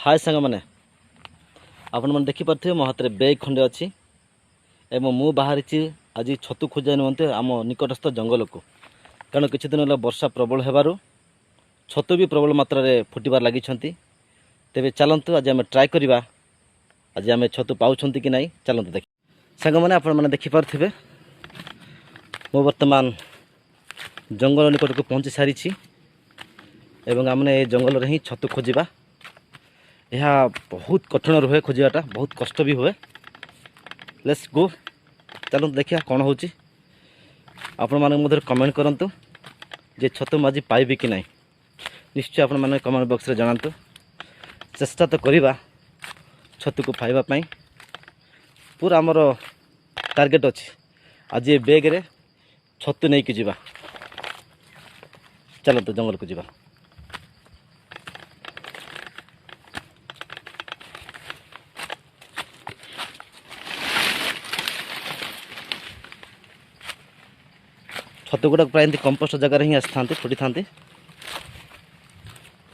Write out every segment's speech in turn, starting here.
हाय सांग मैंने आपण मैंने देखिपे मो हाथ में बैग खंडे अच्छी एवं मु बाहरी आज छतु खोजा निमंते आम निकटस्थ जंगल को कारण किछि दिन है वर्षा प्रबल होबारु छतु भी प्रबल मात्रा रे फुटबार लगी तेरे चलतु आज आम ट्राए करवा आज आम छतु पाँच कि नहीं चलतु देख सांग मैंने आपण मैंने देखिपे मु बर्तमान जंगल निकट को पहुँची सारी एवं आमने जंगल रे ही छतु खोजा यह बहुत कठिन रुहे खोजाटा बहुत कष्ट भी हुए। लेट्स गो चलो देखिए कौन हो आपण मैंने कमेंट करंतु जे छतु माजी पाइबी कि नहीं निश्चय आपण मैंने कमेंट बॉक्स रे जनातु चेष्टा तो करिबा छतु को पाइबा पई पूरा आमर टार्गेट अच्छी आज ये बैग रे छतु नहीं कि जीवा चलतु जंगल को जीवा। छतु गुड़ा प्राय कंपोस्ट जगार ही आसी था फुटी था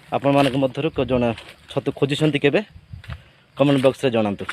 आपण मान मध्य जन छतु खोजी केबे कमेंट बॉक्स रे जनातु।